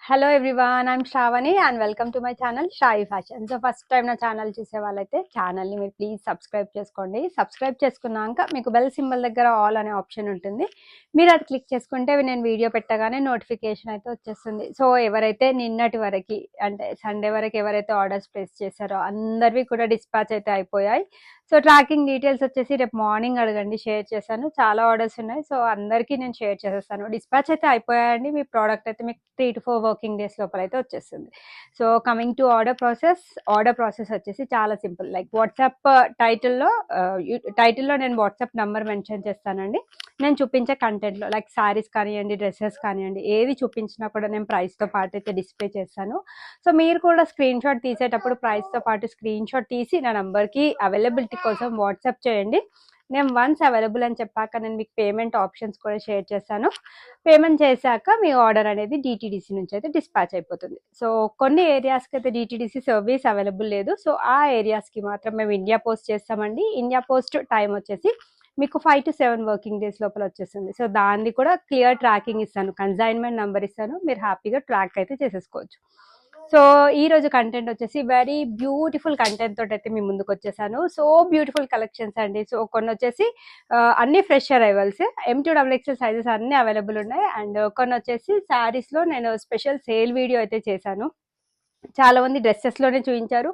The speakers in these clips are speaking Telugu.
Hello everyone, I'm Shravani and welcome to my channel Shrayi fashion. So first time నా ఛానల్ చూసే వాళ్ళైతే ఛానల్ని మీరు ప్లీజ్ సబ్స్క్రైబ్ చేసుకోండి. సబ్స్క్రైబ్ చేసుకున్నాక మీకు బెల్ సింబల్ దగ్గర ఆల్ అనే ఆప్షన్ ఉంటుంది. మీరు అది క్లిక్ చేసుకుంటే నేను వీడియో పెట్టగానే నోటిఫికేషన్ అయితే వచ్చేస్తుంది. సో ఎవరైతే నిన్నటి వరకు అంటే సండే వరకు ఎవరైతే ఆర్డర్స్ ప్లేస్ చేశారో అందరివి కూడా డిస్పాచ్ అయితే అయిపోయాయి. సో ట్రాకింగ్ డీటెయిల్స్ వచ్చేసి రేపు మార్నింగ్ అడగండి, షేర్ చేశాను. చాలా ఆర్డర్స్ ఉన్నాయి, సో అందరికీ నేను షేర్ చేసేస్తాను. డిస్పాచ్ అయితే అయిపోయాయండి. మీ ప్రోడక్ట్ అయితే మీకు 3 to 4 వర్కింగ్ డేస్ లోపల అయితే వచ్చేస్తుంది. So coming to order process వచ్చేసి చాలా సింపుల్. లైక్ వాట్సాప్ టైటిల్లో నేను వాట్సాప్ నంబర్ మెన్షన్ చేస్తానండి. నేను చూపించే కంటెంట్లో లైక్ శారీస్ కానివ్వండి, డ్రెస్సెస్ కానివ్వండి, ఏది చూపించినా కూడా నేను ప్రైస్తో పాటు అయితే డిస్ప్లే చేస్తాను. సో మీరు కూడా స్క్రీన్ షాట్ తీసేటప్పుడు ప్రైస్తో పాటు స్క్రీన్ షాట్ తీసి నా నంబర్కి అవైలబిలిటీ కోసం వాట్సాప్ చేయండి. నేను వన్స్ అవైలబుల్ అని చెప్పాక నేను మీకు పేమెంట్ ఆప్షన్స్ కూడా షేర్ చేస్తాను. పేమెంట్ చేశాక మీ ఆర్డర్ అనేది డిటీడీసీ నుంచి అయితే డిస్పాచ్ అయిపోతుంది. సో కొన్ని ఏరియాస్కి అయితే డిటీడీసీ సర్వీస్ అవైలబుల్ లేదు. సో ఆ ఏరియాస్కి మాత్రం మేము ఇండియా పోస్ట్ చేస్తామండి. ఇండియా పోస్ట్ టైం వచ్చేసి మీకు 5 to 7 వర్కింగ్ డేస్ లోపల వచ్చేస్తుంది. సో దాన్ని కూడా క్లియర్ ట్రాకింగ్ ఇస్తాను, కన్సైన్మెంట్ నెంబర్ ఇస్తాను, మీరు హ్యాపీగా ట్రాక్ అయితే చేసేసుకోవచ్చు. సో ఈ రోజు కంటెంట్ వచ్చేసి వెరీ బ్యూటిఫుల్ కంటెంట్ తోటి అయితే మీ ముందుకు వచ్చేసాను. సో బ్యూటిఫుల్ కలెక్షన్స్ అండి. సో కొన్ని వచ్చేసి అన్ని ఫ్రెష్ అరైవల్స్, M2XXL సైజెస్ అన్ని అవైలబుల్ ఉన్నాయి. అండ్ కొన్ని వచ్చేసి శారీస్లో నేను స్పెషల్ సేల్ వీడియో అయితే చేశాను. చాలా మంది డ్రెస్సెస్లోనే చూపించారు.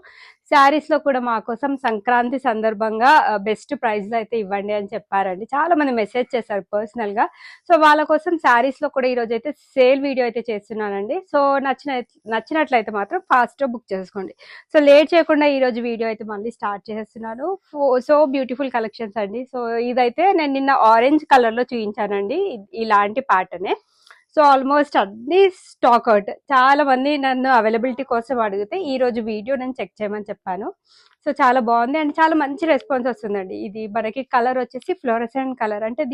శారీస్లో కూడా మా కోసం సంక్రాంతి సందర్భంగా బెస్ట్ ప్రైస్లో అయితే ఇవ్వండి అని చెప్పారండి. చాలా మంది మెసేజ్ చేశారు పర్సనల్గా. సో వాళ్ళ కోసం శారీస్లో కూడా ఈరోజు అయితే సేల్ వీడియో అయితే చేస్తున్నానండి. సో నచ్చినట్లయితే మాత్రం ఫాస్ట్గా బుక్ చేసుకోండి. సో లేట్ చేయకుండా ఈరోజు వీడియో అయితే మళ్ళీ స్టార్ట్ చేస్తున్నాను. సో బ్యూటిఫుల్ కలెక్షన్స్ అండి. సో ఇదైతే నేను నిన్న ఆరెంజ్ కలర్లో చూపించానండి, ఇలాంటి ప్యాటర్నే. సో ఆల్మోస్ట్ అన్ని స్టాక్ అవుట్. చాలా మంది నన్ను అవైలబిలిటీ కోసం అడిగితే ఈ రోజు వీడియో నేను చెక్ చేయమని చెప్పాను. సో చాలా బాగుంది అండ్ చాలా మంచి రెస్పాన్స్ వస్తుందండి. ఇది మనకి కలర్ వచ్చేసి ఫ్లోరసెంట్ కలర్, అంటే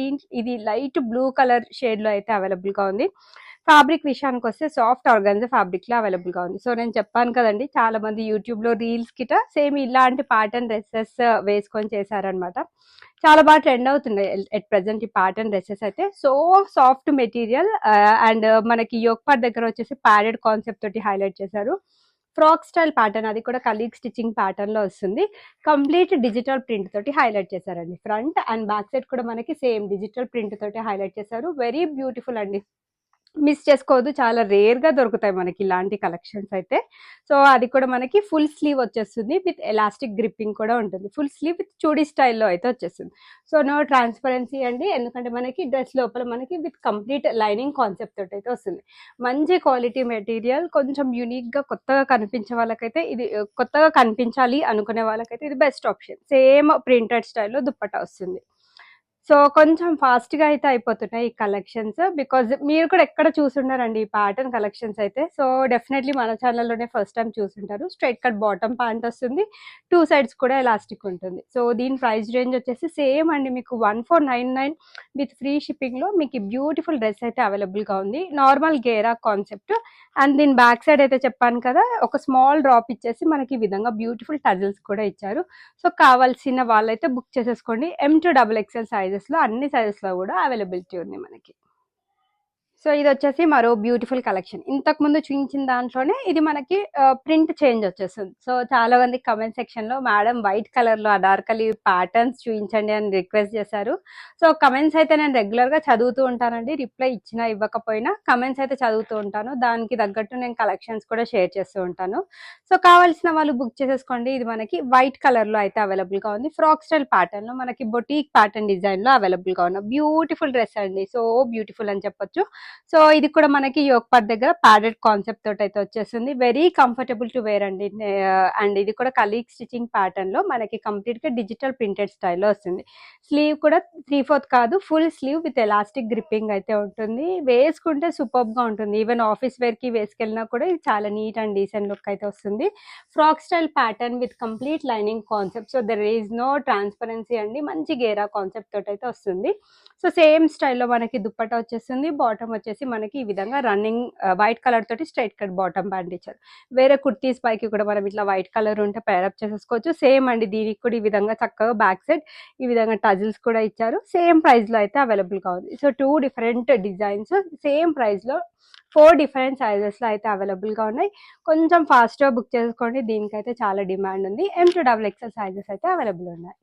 ఇది లైట్ బ్లూ కలర్ షేడ్లో అయితే అవైలబుల్గా ఉంది. ఫ్యాబ్రిక్ విషయానికి వస్తే సాఫ్ట్ ఆర్గాన్జా ఫ్యాబ్రిక్లో అవైలబుల్గా ఉంది. సో నేను చెప్పాను కదండి, చాలా మంది యూట్యూబ్లో రీల్స్ కిట సేమ్ ఇలాంటి ప్యాటర్న్ డ్రెస్సెస్ వేసుకొని చేశారనమాట. చాలా బాగా ట్రెండ్ అవుతున్నాయి ఎట్ ప్రెసెంట్ ఈ ప్యాటర్న్ డ్రెస్సెస్ అయితే. సో సాఫ్ట్ మెటీరియల్ అండ్ మనకి యోక్ పార్ట్ దగ్గర వచ్చేసి ప్యాడెడ్ కాన్సెప్ట్ తోటి హైలైట్ చేశారు. ఫ్రాక్ స్టైల్ ప్యాటర్న్, అది కూడా కలీగ్ స్టిచ్చింగ్ ప్యాటర్న్ లో వస్తుంది. కంప్లీట్ డిజిటల్ ప్రింట్ తోటి హైలైట్ చేశారండి. ఫ్రంట్ అండ్ బ్యాక్ సైడ్ కూడా మనకి సేమ్ డిజిటల్ ప్రింట్ తోటి హైలైట్ చేశారు. వెరీ బ్యూటిఫుల్ అండి, మిస్ చేసుకోవద్దు. చాలా రేర్ గా దొరుకుతాయి మనకి ఇలాంటి కలెక్షన్స్ అయితే. సో అది కూడా మనకి ఫుల్ స్లీవ్ వచ్చేస్తుంది, విత్ ఎలాస్టిక్ గ్రిప్పింగ్ కూడా ఉంటుంది. ఫుల్ స్లీవ్ విత్ చూడీ స్టైల్లో అయితే వచ్చేస్తుంది. సో నో ట్రాన్స్పరెన్సీ అండి, ఎందుకంటే మనకి డ్రెస్ లోపల మనకి విత్ కంప్లీట్ లైనింగ్ కాన్సెప్ట్ తోటి అయితే వస్తుంది. మంచి క్వాలిటీ మెటీరియల్, కొంచెం యూనిక్ గా కొత్తగా కనిపించే వాళ్ళకైతే ఇది, కొత్తగా కనిపించాలి అనుకునే వాళ్ళకైతే ఇది బెస్ట్ ఆప్షన్. సేమ్ ప్రింటెడ్ స్టైల్లో దుప్పట్టా వస్తుంది. సో కొంచెం ఫాస్ట్గా అయితే అయిపోతున్నాయి ఈ కలెక్షన్స్, బికాజ్ మీరు కూడా ఎక్కడ చూసుంటారండి ఈ ప్యాటర్న్ కలెక్షన్స్ అయితే. సో డెఫినెట్లీ మన ఛానల్లోనే ఫస్ట్ టైం చూసుంటారు. స్ట్రైట్ కట్ బాటమ్ ప్యాంట్ వస్తుంది, 2 సైడ్స్ కూడా ఎలాస్టిక్ ఉంటుంది. సో దీని ప్రైస్ రేంజ్ వచ్చేసి సేమ్ అండి, మీకు 1499 విత్ ఫ్రీ షిప్పింగ్లో మీకు బ్యూటిఫుల్ డ్రెస్ అయితే అవైలబుల్గా ఉంది. నార్మల్ గేరా కాన్సెప్ట్ అండ్ దీని బ్యాక్ సైడ్ అయితే చెప్పాను కదా, ఒక స్మాల్ డ్రాప్ ఇచ్చేసి మనకి ఈ విధంగా బ్యూటిఫుల్ టజల్స్ కూడా ఇచ్చారు. సో కావాల్సిన వాళ్ళైతే బుక్ చేసేసుకోండి. M2XXL సైజెస్లో, అన్ని సైజెస్లో కూడా అవైలబిలిటీ ఉంది మనకి. సో ఇది వచ్చేసి మరో బ్యూటిఫుల్ కలెక్షన్. ఇంతకు ముందు చూపించిన దాంట్లోనే ఇది మనకి ప్రింట్ చేంజ్ వచ్చేస్తుంది. సో చాలా మంది కమెంట్ సెక్షన్ లో మేడం వైట్ కలర్ లో అనార్కలి ప్యాటర్న్స్ చూపించండి అని రిక్వెస్ట్ చేశారు. సో కమెంట్స్ అయితే నేను రెగ్యులర్ గా చదువుతూ ఉంటానండి, రిప్లై ఇచ్చినా ఇవ్వకపోయినా కమెంట్స్ అయితే చదువుతూ ఉంటాను. దానికి తగ్గట్టు నేను కలెక్షన్స్ కూడా షేర్ చేస్తూ ఉంటాను. సో కావాల్సిన వాళ్ళు బుక్ చేసేసుకోండి. ఇది మనకి వైట్ కలర్ లో అయితే అవైలబుల్ గా ఉంది. ఫ్రాక్ స్టైల్ ప్యాటర్న్ లో మనకి బొటీక్ ప్యాటర్న్ డిజైన్ లో అవైలబుల్ గా ఉన్న బ్యూటిఫుల్ డ్రెస్ అండి. సో బ్యూటిఫుల్ అని చెప్పొచ్చు. సో ఇది కూడా మనకి యోక్ పార్ట్ దగ్గర ప్యాడెడ్ కాన్సెప్ట్ తోటి అయితే వచ్చేస్తుంది. వెరీ కంఫర్టబుల్ టు వేర్ అండి. అండ్ ఇది కూడా కలీగ్ స్టిచ్చింగ్ ప్యాటర్న్ లో మనకి కంప్లీట్ గా డిజిటల్ ప్రింటెడ్ స్టైల్లో వస్తుంది. స్లీవ్ కూడా 3/4 కాదు, full sleeve with elastic gripping అయితే ఉంటుంది. వేసుకుంటే సూపర్ గా ఉంటుంది. ఈవెన్ ఆఫీస్ వేర్ కి వేసుకెళ్ళినా కూడా ఇది చాలా నీట్ అండ్ డీసెంట్ లుక్ అయితే వస్తుంది. Frock style pattern with complete lining concept. So there is no transparency అండి, మంచి గేరా కాన్సెప్ట్ తోటి అయితే వస్తుంది. సో సేమ్ స్టైల్లో మనకి దుప్పట్టా వచ్చేస్తుంది. బాటమ్ వచ్చేసి మనకి ఈ విధంగా రన్నింగ్ వైట్ కలర్ తోటి స్ట్రైట్ కట్ బాటమ్ ప్యాంట్ ఇచ్చారు. వేరే కుర్తీస్ పైకి కూడా మనం ఇట్లా వైట్ కలర్ ఉంటే పేరప్ చేసేసుకోవచ్చు. సేమ్ అండి, దీనికి కూడా ఈ విధంగా చక్కగా బ్యాక్ సైడ్ ఈ విధంగా టజిల్స్ కూడా ఇచ్చారు. సేమ్ ప్రైస్ లో అయితే అవైలబుల్ గా ఉంది. So 2 different designs same price లో 4 డిఫరెంట్ సైజెస్లో అయితే అవైలబుల్గా ఉన్నాయి. కొంచెం ఫాస్ట్గా బుక్ చేసుకోండి, దీనికైతే చాలా డిమాండ్ ఉంది. M2XXL సైజెస్ అయితే అవైలబుల్ ఉన్నాయి.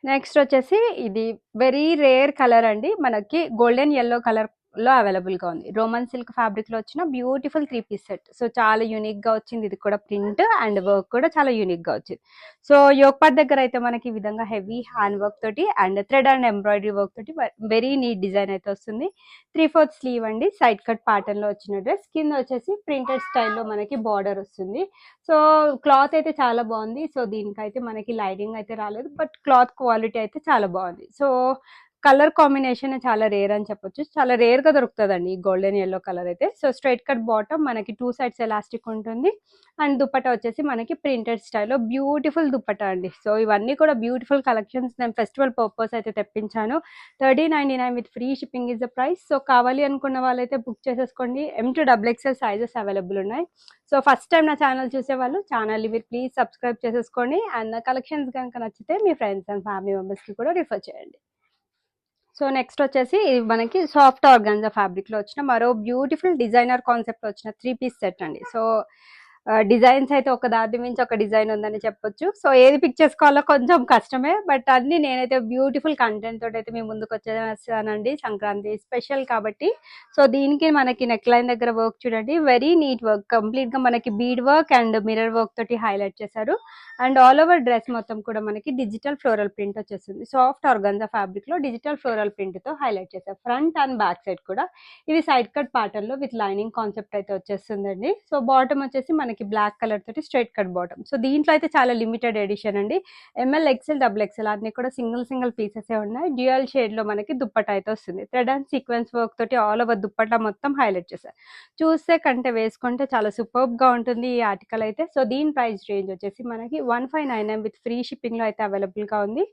నెక్స్ట్ వచ్చేసి ఇది వెరీ రేర్ కలర్ అండి, మనకి గోల్డెన్ ఎల్లో కలర్ లో అవైలబుల్ గా ఉంది. రోమన్ సిల్క్ ఫ్యాబ్రిక్ లో వచ్చిన బ్యూటిఫుల్ 3 పీస్ సెట్. సో చాలా యూనిక్ గా వచ్చింది, ఇది కూడా ప్రింట్ అండ్ వర్క్ కూడా చాలా యూనిక్ గా వచ్చింది. సో యోక్ పార్ట్ దగ్గర అయితే మనకి ఈ విధంగా హెవీ హ్యాండ్ వర్క్ తోటి and thread and embroidery work తోటి వెరీ నీట్ డిజైన్ అయితే వస్తుంది. 3/4 స్లీవ్ అండి, సైడ్ కట్ ప్యాటర్న్ లో వచ్చిన డ్రెస్. కింద వచ్చేసి ప్రింటెడ్ స్టైల్లో మనకి బార్డర్ వస్తుంది. సో క్లాత్ అయితే చాలా బాగుంది. సో దీనికైతే మనకి లైనింగ్ అయితే రాలేదు, బట్ క్లాత్ క్వాలిటీ అయితే చాలా బాగుంది. సో కలర్ కాంబినేషన్ చాలా రేర్ అని చెప్పొచ్చు, చాలా రేర్ గా దొరుకుతుందండి ఈ గోల్డెన్ ఎల్లో కలర్ అయితే. సో స్ట్రైట్ కట్ బాటమ్, మనకి 2 సైడ్స్ ఎలాస్టిక్ ఉంటుంది అండ్ దుపట్టా వచ్చేసి మనకి ప్రింటెడ్ స్టైల్లో బ్యూటిఫుల్ దుపట్టా అండి. సో ఇవన్నీ కూడా బ్యూటిఫుల్ కలెక్షన్స్, నేను ఫెస్టివల్ పర్పస్ అయితే తెప్పించాను. 1399 with free shipping is the price. So కావాలి అనుకున్న వాళ్ళైతే బుక్ చేసేసుకోండి. M2XXL సైజెస్ అవైలబుల్ ఉన్నాయి. సో ఫస్ట్ టైం నా ఛానల్ చూసే వాళ్ళు ఛానల్ని మీరు ప్లీజ్ సబ్స్క్రైబ్ చేసేసుకోండి అండ్ నా కలెక్షన్స్ కనుక నచ్చితే మీ ఫ్రెండ్స్ అండ్ ఫ్యామిలీ మెంబర్స్కి కూడా రిఫర్ చేయండి. సో నెక్స్ట్ వచ్చేసి మనకి సాఫ్ట్ ఆర్గాన్జా ఫ్యాబ్రిక్ లో వచ్చిన మరో బ్యూటిఫుల్ డిజైనర్ కాన్సెప్ట్ లో వచ్చిన 3 పీస్ సెట్ అండి. సో డిజైన్స్ అయితే ఒక దాని మించి ఒక డిజైన్ ఉందని చెప్పొచ్చు. సో ఏది పిక్ చేసుకోవాలో కొంచెం కష్టమే, బట్ అన్ని నేనైతే బ్యూటిఫుల్ కంటెంట్ తోటి అయితే మీ ముందుకు వచ్చేసానండి, సంక్రాంతి స్పెషల్ కాబట్టి. సో దీనికి మనకి నెక్ లైన్ దగ్గర వర్క్ చూడండి, వెరీ నీట్ వర్క్, కంప్లీట్ గా మనకి bead work and mirror work తోటి హైలైట్ చేశారు. అండ్ ఆల్ ఓవర్ డ్రెస్ మొత్తం కూడా మనకి డిజిటల్ ఫ్లోరల్ ప్రింట్ వచ్చేస్తుంది. సాఫ్ట్ ఆర్గాన్జా ఫ్యాబ్రిక్ లో డిజిటల్ ఫ్లోరల్ ప్రింట్ తో హైలైట్ చేశారు. ఫ్రంట్ అండ్ బ్యాక్ సైడ్ కూడా ఇది సైడ్ కట్ ప్యాటర్న్ లో విత్ లైనింగ్ కాన్సెప్ట్ అయితే వచ్చేస్తుందండి. సో బాటమ్ వచ్చేసి మనకి బ్లాక్ కలర్ తోటి స్ట్రైట్ కట్ బాటమ్. సో దీంట్లో అయితే చాలా లిమిటెడ్ ఎడిషన్ అండి, ML, XL, XXL అన్ని కూడా సింగిల్ పీసెస్ ఉన్నాయి. డ్యూయల్ షేడ్ లో మనకి దుప్పట్టా అయితే వస్తుంది. థ్రెడ్ అండ్ సీక్వెన్స్ వర్క్ తోటి ఆల్ ఓవర్ దుప్పట్టా మొత్తం హైలైట్ చేశారు. చూస్తే కంటే వేసుకుంటే చాలా సూపర్బ్ గా ఉంటుంది ఈ ఆర్టికల్ అయితే. సో దీని ప్రైస్ రేంజ్ వచ్చేసి మనకి 1599 విత్ ఫ్రీ షిప్పింగ్ లో అయితే అవైలబుల్ గా ఉంది.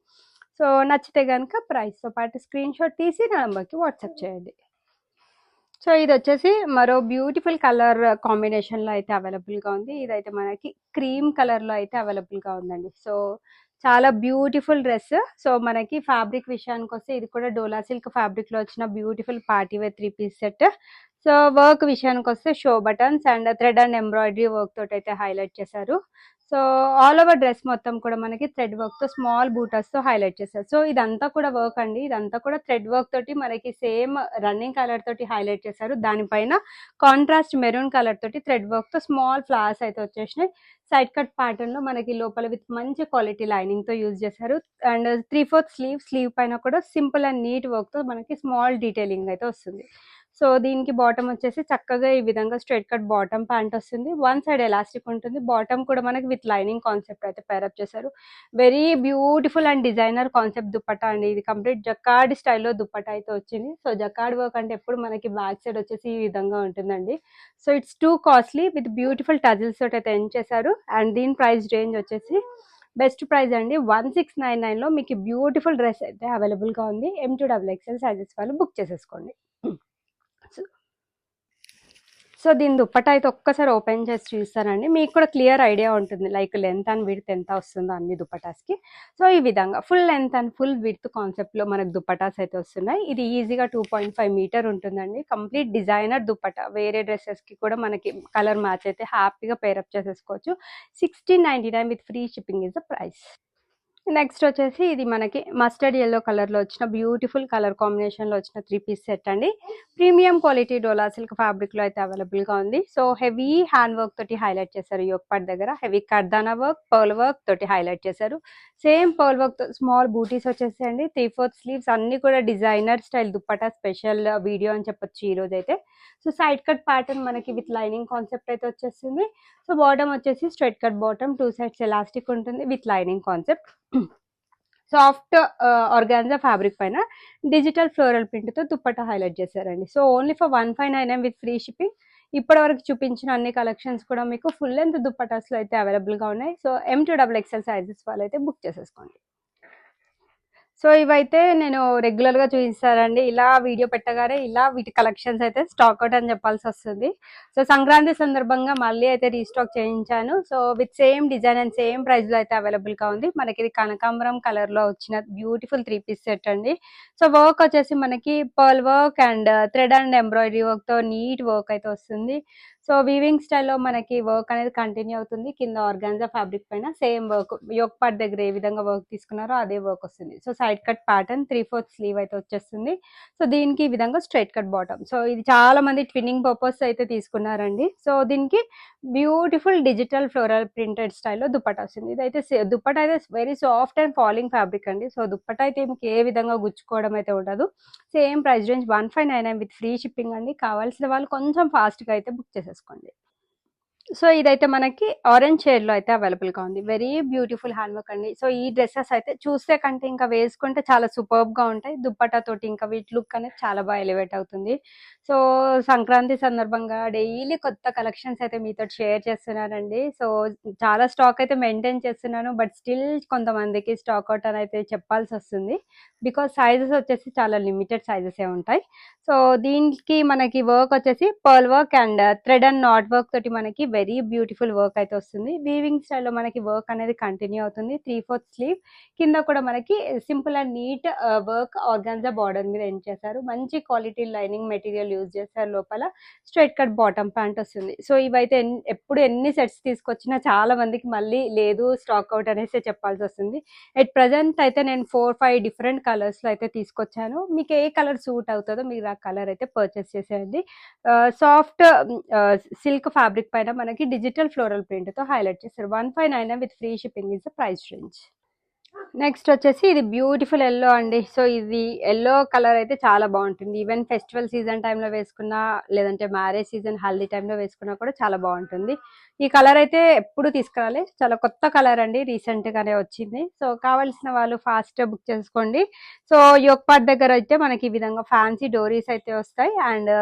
సో నచ్చితే కనుక ప్రైస్ తో పాటు స్క్రీన్ షాట్ తీసి నా నంబర్కి వాట్సాప్ చేయండి. సో ఇది వచ్చేసి మరో బ్యూటిఫుల్ కలర్ కాంబినేషన్ లో అయితే అవైలబుల్ గా ఉంది. ఇదైతే మనకి క్రీమ్ కలర్ లో అయితే అవైలబుల్ గా ఉందండి. సో చాలా బ్యూటిఫుల్ డ్రెస్. సో మనకి ఫ్యాబ్రిక్ విషయానికి వస్తే ఇది కూడా డోలా సిల్క్ ఫ్యాబ్రిక్ లో వచ్చిన beautiful party wear 3 piece set. So work విషయానికి వస్తే show buttons and thread and embroidery work తోటి అయితే హైలైట్ చేశారు. సో ఆల్ ఓవర్ డ్రెస్ మొత్తం కూడా మనకి థ్రెడ్ వర్క్ తో స్మాల్ బూటర్స్ తో హైలైట్ చేశారు. సో ఇదంతా కూడా వర్క్ అండి, ఇదంతా కూడా థ్రెడ్ వర్క్ తోటి మనకి సేమ్ రన్నింగ్ కలర్ తోటి హైలైట్ చేశారు. దానిపైన కాంట్రాస్ట్ మెరూన్ కలర్ తోటి థ్రెడ్ వర్క్ తో స్మాల్ ఫ్లవర్స్ అయితే వచ్చేసినాయి. సైడ్ కట్ ప్యాటర్న్ లో మనకి లోపల విత్ మంచి క్వాలిటీ లైనింగ్ తో యూజ్ చేశారు. అండ్ 3/4 స్లీవ్ పైన కూడా సింపుల్ అండ్ నీట్ వర్క్ తో మనకి స్మాల్ డీటెయిలింగ్ అయితే వస్తుంది. సో దీనికి బాటమ్ వచ్చేసి చక్కగా ఈ విధంగా స్ట్రైట్ కట్ బాటమ్ ప్యాంట్ వస్తుంది. వన్ సైడ్ ఎలాస్టిక్ ఉంటుంది. బాటమ్ కూడా మనకి విత్ లైనింగ్ కాన్సెప్ట్ అయితే పేరప్ చేశారు. Very beautiful and designer concept dupatta అండి, ఇది కంప్లీట్ జకార్డ్ స్టైల్లో దుపట్టా అయితే వచ్చింది. సో జకార్డ్ వర్క్ అంటే ఎప్పుడు మనకి బ్యాక్ సైడ్ వచ్చేసి ఈ విధంగా ఉంటుందండి. So it's too costly with beautiful tassels తోటి అయితే ఎండ్ చేశారు. అండ్ దీని ప్రైస్ రేంజ్ వచ్చేసి బెస్ట్ ప్రైస్ అండి, 1699 లో మీకు బ్యూటిఫుల్ డ్రెస్ అయితే అవైలబుల్ గా ఉంది. M2XXL సైజెస్ వాళ్ళు బుక్ చేసేసుకోండి. సో దీని దుప్పట్టా అయితే ఒక్కసారి ఓపెన్ చేసి చూస్తానండి, మీకు కూడా క్లియర్ ఐడియా ఉంటుంది లైక్ లెంత్ అండ్ విడ్త్ ఎంత వస్తుందో అన్ని దుప్పటాస్కి. సో ఈ విధంగా full length and full width కాన్సెప్ట్లో మనకు దుప్పటాస్ అయితే వస్తున్నాయి. ఇది ఈజీగా 2.5 మీటర్ ఉంటుందండి. కంప్లీట్ డిజైనర్ దుప్పటా, వేరే డ్రెస్సెస్కి కూడా మనకి కలర్ మ్యాచ్ అయితే హ్యాపీగా పేరప్ చేసేసుకోవచ్చు. 1699 with free shipping is the price. Next వచ్చేసి ఇది మనకి మస్టర్డ్ ఎల్లో కలర్ లో వచ్చిన బ్యూటిఫుల్ కలర్ కాంబినేషన్ లో వచ్చిన 3 పీస్ సెట్ అండి. ప్రీమియం క్వాలిటీ డోలా సిల్క్ ఫ్యాబ్రిక్ లో అయితే అవైలబుల్ గా ఉంది. సో హెవీ హ్యాండ్ వర్క్ తోటి హైలైట్ చేశారు. యోక్ పార్ట్ దగ్గర హెవీ కర్దానా వర్క్, పర్ల్ వర్క్ తోటి హైలైట్ చేశారు. సేమ్ పర్ల్ వర్క్ తో స్మాల్ బూటీస్ వచ్చేసాయండి. 3/4 స్లీవ్స్ అన్ని కూడా designer style dupatta special video అని చెప్పొచ్చు ఈ రోజు అయితే. సో సైడ్ కట్ ప్యాటర్న్ మనకి విత్ లైనింగ్ కాన్సెప్ట్ అయితే వచ్చేస్తుంది. సో బాటమ్ వచ్చేసి straight cut bottom, 2 sides elastic ఉంటుంది with lining concept. Soft organza fabric పైన డిజిటల్ ఫ్లోరల్ ప్రింట్ తో దుప్పట్టా హైలైట్ చేశారండి. So only for 1599 with free shipping. ఇప్పటి వరకు చూపించిన అన్ని కలెక్షన్స్ కూడా మీకు ఫుల్ లెంత్ దుప్పటాస్ లో అయితే అవైలబుల్ గా ఉన్నాయి. సో M2XXL సైజెస్ వాళ్ళు అయితే బుక్ చేసేసుకోండి. సో ఇవైతే నేను రెగ్యులర్‌గా చూయిస్తానండి. ఇలా వీడియో పెట్టగానే ఇలా వీటి కలెక్షన్స్ అయితే స్టాక్ ఔట్ అని చెప్పాల్సొస్తుంది. సో సంక్రాంతి సందర్భంగా మళ్ళీ అయితే రీస్టాక్ చేయించాను. So with same design and same ప్రైస్‌లో అయితే అవైలబుల్‌గా ఉంది. మనకిది కనకాంబరం కలర్‌లో వచ్చిన బ్యూటిఫుల్ 3 పీస్ సెట్ అండి. సో వర్క్ వచ్చేసి మనకి pearl work and thread and embroidery వర్క్‌తో నీట్ వర్క్ అయితే వస్తుంది. సో వీవింగ్ స్టైల్‌లో మనకి వర్క్ అనేది కంటిన్యూ అవుతుంది. కింద ఆర్గాన్జా ఫ్యాబ్రిక్ పైన సేమ్ వర్క్ యోక్ పార్ట్ దగ్గర ఏ విధంగా వర్క్ తీసుకున్నారో అదే వర్క్ వస్తుంది. So side cut pattern 3/4 sleeve అయితే వచ్చేస్తుంది. సో దీనికి ఈ విధంగా స్ట్రైట్ కట్ బాటమ్. సో ఇది చాలా మంది ట్విన్నింగ్ పర్పస్ అయితే తీసుకున్నారండి. సో దీనికి బ్యూటిఫుల్ డిజిటల్ ఫ్లోరల్ ప్రింటెడ్ స్టైల్‌లో దుపట్టా వస్తుంది. ఇదైతే దుపట్టా అయితే very soft and falling fabric అండి. సో దుపట్టా అయితే మీకు ఏ విధంగా గుచ్చుకోవడం అయితే ఉండదు. Same price range 1599 with free shipping అండి. కావాల్సిన వాళ్ళు కొంచెం ఫాస్ట్‌గా అయితే బుక్ చేసేసుకోండి. సో ఇదైతే మనకి ఆరెంజ్ షేడ్‌లో అయితే అవైలబుల్‌గా ఉంది. వెరీ బ్యూటిఫుల్ హ్యాండ్ వర్క్ అండి. సో ఈ డ్రెసెస్ అయితే చూస్తే కంటే ఇంకా వేసుకుంటే చాలా సూపర్బ్‌గా ఉంటాయి. దుపట్టా తోటి ఇంకా వీటి లుక్ అనేది చాలా బాగా ఎలివేట్ అవుతుంది. సో సంక్రాంతి సందర్భంగా డైలీ కొత్త కలెక్షన్స్ అయితే మీతోటి షేర్ చేస్తున్నానండి. సో చాలా స్టాక్ అయితే మెయింటైన్ చేస్తున్నాను. బట్ స్టిల్ కొంతమందికి స్టాక్ ఔట్ అని అయితే చెప్పాల్సొస్తుంది. బికాజ్ సైజెస్ వచ్చేసి చాలా లిమిటెడ్ సైజెసే ఉంటాయి. సో దీనికి మనకి వర్క్ వచ్చేసి pearl work and thread and knot work తోటి మనకి వెరీ బ్యూటిఫుల్ వర్క్ అయితే వస్తుంది. వీవింగ్ స్టైల్లో మనకి వర్క్ అనేది కంటిన్యూ అవుతుంది. 3/4 స్లీవ్ కింద కూడా మనకి simple and neat work organza border మీద ఎండ్ చేశారు. మంచి క్వాలిటీ లైనింగ్ మెటీరియల్ యూజ్ చేశారు. లోపల స్ట్రైట్ కట్ బాటమ్ ప్యాంట్ వస్తుంది. సో ఇవైతే ఎప్పుడు ఎన్ని సెట్స్ తీసుకొచ్చినా చాలా మందికి మళ్ళీ లేదు స్టాక్ అవుట్ అనేసి చెప్పాల్సి వస్తుంది. ఎట్ ప్రజెంట్ అయితే నేను 4-5 డిఫరెంట్ కలర్స్లో అయితే తీసుకొచ్చాను. మీకు ఏ కలర్ సూట్ అవుతుందో మీరు ఆ కలర్ అయితే పర్చేస్ చేసేయండి. సాఫ్ట్ సిల్క్ ఫ్యాబ్రిక్ పైన మనకి డిజిటల్ ఫ్లోరల్ ప్రింట్తో హైలైట్ చేస్తారు. 1599 with free shipping is the price range. Next వచ్చేసి ఇది బ్యూటిఫుల్ ఎల్లో అండి. సో ఇది ఎల్లో కలర్ అయితే చాలా బాగుంటుంది. ఈవెన్ ఫెస్టివల్ సీజన్ టైంలో వేసుకున్నా లేదంటే మ్యారేజ్ సీజన్ హల్దీ టైంలో వేసుకున్నా కూడా చాలా బాగుంటుంది. ఈ కలర్ అయితే ఎప్పుడు తీసుకురాలి, చాలా కొత్త కలర్ అండి, రీసెంట్ గానే వచ్చింది. సో కావాల్సిన వాళ్ళు ఫాస్ట్ బుక్ చేసుకోండి. సో యోక్ పార్ట్ దగ్గర అయితే మనకి ఈ విధంగా ఫ్యాన్సీ డోరీస్ అయితే వస్తాయి and